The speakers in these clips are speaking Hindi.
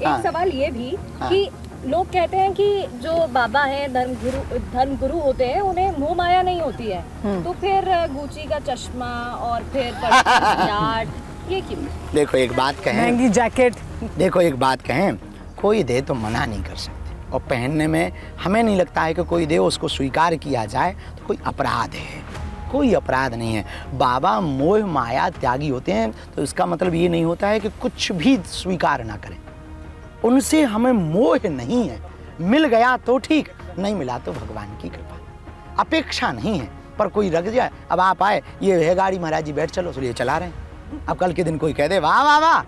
एक सवाल ये भी कि लोग कहते हैं कि जो बाबा हैं धर्म गुरु होते हैं उन्हें मोह माया नहीं होती है, तो फिर गुची का चश्मा और फिर यार्ड ये क्यों? देखो एक बात कहें, महंगी जैकेट, देखो एक बात कहें, कोई दे तो मना नहीं कर सकते, और पहनने में हमें नहीं लगता है कि कोई दे उसको स्वीकार किया जाए तो कोई अपराध है, कोई अपराध नहीं है। बाबा मोह माया त्यागी होते हैं, तो इसका मतलब ये नहीं होता है कि कुछ भी स्वीकार ना करें। उनसे हमें मोह नहीं है, मिल गया तो ठीक, नहीं मिला तो भगवान की कृपा, अपेक्षा नहीं है। पर कोई रख जाए, अब आप आए, ये है गाड़ी महाराज जी बैठ चलो, इसलिए चला रहे हैं। अब कल के दिन कोई कह दे वाह वाह वाह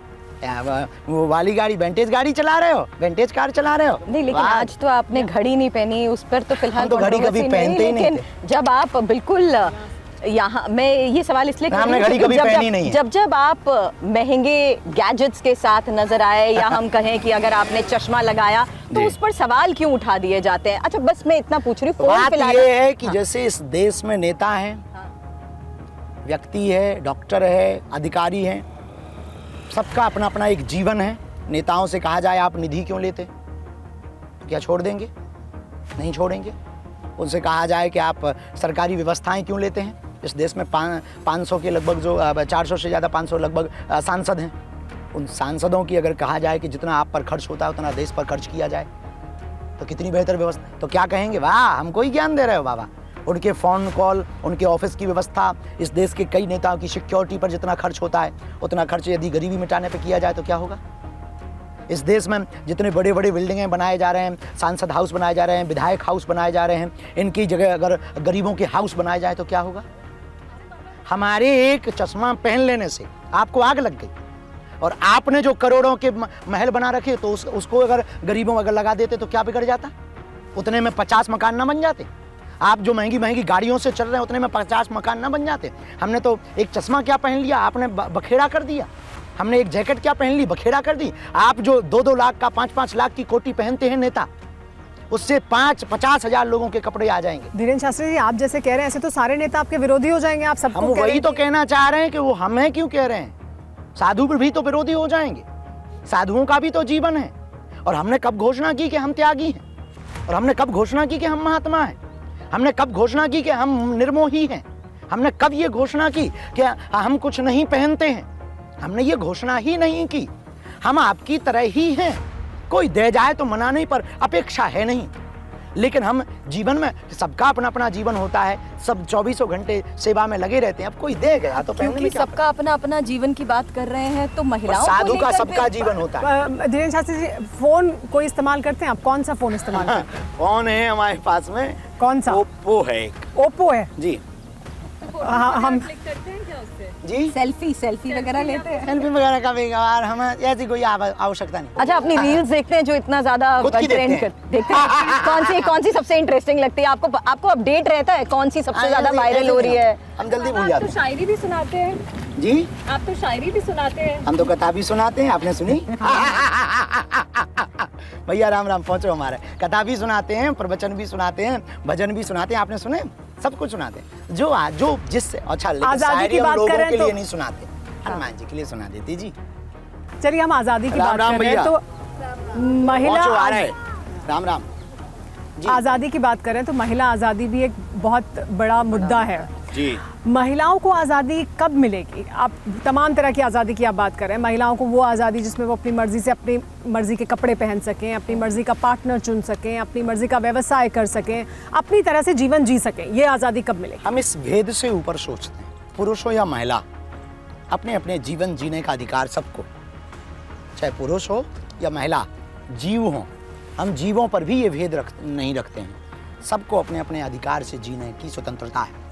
वो वाली गाड़ी विंटेज गाड़ी चला रहे हो, विंटेज कार चला रहे हो। नहीं लेकिन आज तो आपने घड़ी नहीं पहनी, उस पर तो फिलहाल तो घड़ी कभी पहनते ही नहीं थे। जब आप बिल्कुल यहाँ, मैं ये सवाल इसलिए कर रही हूँ घड़ी कभी पहनी नहीं है। जब आप महंगे गैजेट्स के साथ नजर आए, या हम कहें कि अगर आपने चश्मा लगाया तो उस पर सवाल क्यों उठा दिए जाते हैं? अच्छा बस मैं इतना पूछ रही हूँ, बात ये है कि जैसे इस देश में नेता हैं, व्यक्ति है, डॉक्टर है, अधिकारी हैं, सबका अपना अपना एक जीवन है। नेताओं से कहा जाए आप निधि क्यों लेते, तो क्या छोड़ देंगे? नहीं छोड़ेंगे। उनसे कहा जाए कि आप सरकारी व्यवस्थाएं क्यों लेते हैं, इस देश में 500 के लगभग, जो 400 से ज़्यादा 500 लगभग सांसद हैं, उन सांसदों की अगर कहा जाए कि जितना आप पर खर्च होता है उतना देश पर खर्च किया जाए तो कितनी बेहतर व्यवस्था, तो क्या कहेंगे, वाह हमको ही ज्ञान दे रहे हो बाबा। उनके फ़ोन कॉल, उनके ऑफिस की व्यवस्था, इस देश के कई नेताओं की सिक्योरिटी पर जितना खर्च होता है उतना खर्च यदि गरीबी मिटाने पर किया जाए तो क्या होगा? इस देश में जितने बड़े बड़े बिल्डिंगें बनाए जा रहे हैं, सांसद हाउस बनाए जा रहे हैं, विधायक हाउस बनाए जा रहे हैं, इनकी जगह अगर गरीबों के हाउस बनाए जाए तो क्या होगा? हमारे एक चश्मा पहन लेने से आपको आग लग गई, और आपने जो करोड़ों के महल बना रखे तो उसको अगर गरीबों अगर लगा देते तो क्या बिगड़ जाता? उतने में 50 मकान ना बन जाते। आप जो महंगी महंगी गाड़ियों से चल रहे हैं उतने में 50 मकान ना बन जाते। हमने तो एक चश्मा क्या पहन लिया, आपने बखेड़ा कर दिया। हमने एक जैकेट क्या पहन ली, बखेड़ा कर दी। आप जो 2-2 लाख का 5-5 लाख की कोटी पहनते हैं नेता, उससे 50 हजार लोगों के कपड़े आ जाएंगे। धीरेन्द्र शास्त्री जी, आप जैसे कह रहे हैं ऐसे तो सारे नेता आपके विरोधी हो जाएंगे। आप सबको हम वही तो कहना चाह रहे हैं कि वो हमें क्यों कह रहे हैं, साधु पर भी तो विरोधी हो जाएंगे। साधुओं का भी तो जीवन है, और हमने कब घोषणा की कि हम त्यागी हैं, और हमने कब घोषणा की कि हम महात्मा हैं, हमने कब घोषणा की कि हम निर्मोही हैं, हमने कब ये घोषणा की कि हम कुछ नहीं पहनते हैं? हमने ये घोषणा ही नहीं की। हम आपकी तरह ही हैं, कोई दे जाए तो मना नहीं, पर अपेक्षा है नहीं। लेकिन हम जीवन में, सबका अपना अपना जीवन होता है, सब 24 घंटे सेवा में लगे रहते हैं। अब कोई दे गया तो क्योंकि सबका अपना अपना जीवन की बात कर रहे हैं, तो महिलाओं साधु का सबका जीवन होता है। धीरेन्द्र शास्त्री जी, फोन कोई इस्तेमाल करते हैं आप? कौन सा फोन इस्तेमाल करते हैं? फोन है हमारे पास में, कौन सा? ओप्पो है एक। ओप्पो है जी। हम करते हैं क्या उससे? जी, सेल्फी वगैरह लेते हैं? सेल्फी वगैरह का भी हमें ऐसी कोई आवश्यकता नहीं। अच्छा, अपनी रील्स देखते हैं जो इतना ज्यादा ट्रेंड देखते हैं? कौन सी सबसे इंटरेस्टिंग लगती है आपको? आपको अपडेट रहता है कौन सी सबसे ज्यादा वायरल हो रही है? हम जल्दी भूल जाते हैं। तो शायरी भी सुनाते हैं जी, आप तो शायरी भी सुनाते हैं। हम तो कथा भी सुनाते हैं, आपने सुनी? भैया राम राम, पहुंचो हमारे। कथा भी सुनाते हैं, प्रवचन भी सुनाते हैं, भजन भी सुनाते हैं, आपने सुने? सब कुछ सुनाते हैं, जो जिससे अच्छा। आजादी की बात करें के तो लिए नहीं सुनाते, हनुमान जी के लिए सुना देती जी। चलिए हम आजादी की बात कर रहे हैं तो महिला, राम राम जी। आजादी की बात करें तो महिला आजादी भी एक बहुत बड़ा मुद्दा है जी। महिलाओं को आज़ादी कब मिलेगी? आप तमाम तरह की आज़ादी की आप बात कर रहे हैं। महिलाओं को वो आज़ादी जिसमें वो अपनी मर्जी से अपनी मर्जी के कपड़े पहन सकें, अपनी मर्जी का पार्टनर चुन सकें, अपनी मर्जी का व्यवसाय कर सकें, अपनी तरह से जीवन जी सकें। ये आज़ादी कब मिलेगी? हम इस भेद से ऊपर सोचते हैं, पुरुष हो या महिला, अपने अपने जीवन जीने का अधिकार सबको, चाहे पुरुष हो या महिला, जीव हो। हम जीवों पर भी ये भेद नहीं रखते हैं। सबको अपने अपने अधिकार से जीने की स्वतंत्रता है।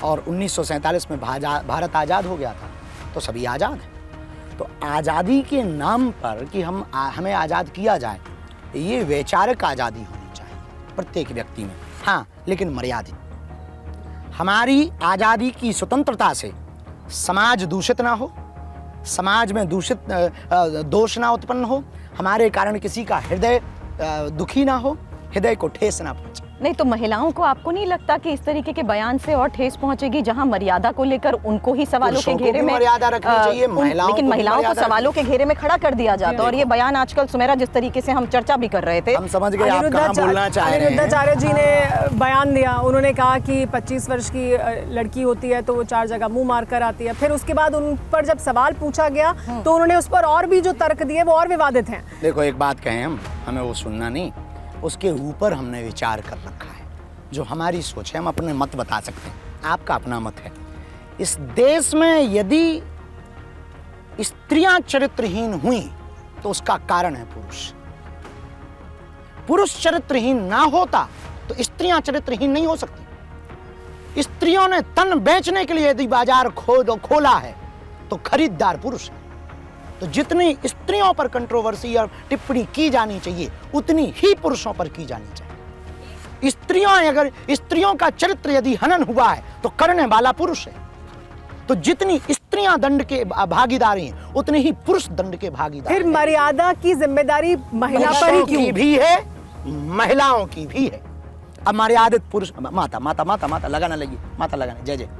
और 1947 में भारत आज़ाद हो गया था, तो सभी आज़ाद हैं। तो आज़ादी के नाम पर कि हमें आज़ाद किया जाए, ये वैचारिक आज़ादी होनी चाहिए प्रत्येक व्यक्ति में, हाँ, लेकिन मर्यादित। हमारी आज़ादी की स्वतंत्रता से समाज दूषित ना हो, समाज में दोष ना उत्पन्न हो, हमारे कारण किसी का हृदय दुखी ना हो, हृदय को ठेस ना पहुंचे। नहीं तो महिलाओं को आपको नहीं लगता कि इस तरीके के बयान से और ठेस पहुंचेगी, जहां मर्यादा को लेकर उनको ही सवालों के पुरुषों को घेरे भी में मर्यादा रखनी चाहिए, महिलाओं लेकिन को भी महिलाओं को मर्यादा सवालों के घेरे में खड़ा कर दिया जाता है। और ये बयान आजकल सुमेरा जिस तरीके से हम चर्चा भी कर रहे थे, हम समझ गए आप कहाँ बोलना चाह रहे हैं। अनिरुद्धाचार्य जी ने बयान दिया, उन्होंने कहा कि 25 वर्ष की लड़की होती है तो वो 4 जगह मुंह मार कर आती है। फिर उसके बाद उन पर जब सवाल पूछा गया तो उन्होंने उस पर और भी जो तर्क दिए वो और विवादित हैं। देखो एक बात कहें, हमें वो सुनना नहीं, उसके ऊपर हमने विचार कर रखा है। जो हमारी सोच है हम अपने मत बता सकते हैं, आपका अपना मत है। इस देश में यदि स्त्रियां चरित्रहीन हुई तो उसका कारण है पुरुष। पुरुष चरित्रहीन ना होता तो स्त्रियां चरित्रहीन नहीं हो सकती। स्त्रियों ने तन बेचने के लिए यदि बाजार खोला है तो खरीदार पुरुष है। तो जितनी स्त्रियों पर कंट्रोवर्सी और टिप्पणी की जानी चाहिए उतनी ही पुरुषों पर की जानी चाहिए। स्त्रियों का चरित्र यदि हनन हुआ है तो करने वाला पुरुष है। तो जितनी स्त्रियां दंड के भागीदारी हैं उतने ही पुरुष दंड के भागीदार। फिर मर्यादा की जिम्मेदारी महिला पर ही क्यों? की भी है, महिलाओं की भी है। अब मर्यादित पुरुष माता माता माता माता लगाना लगी, माता लगाना, जय जय।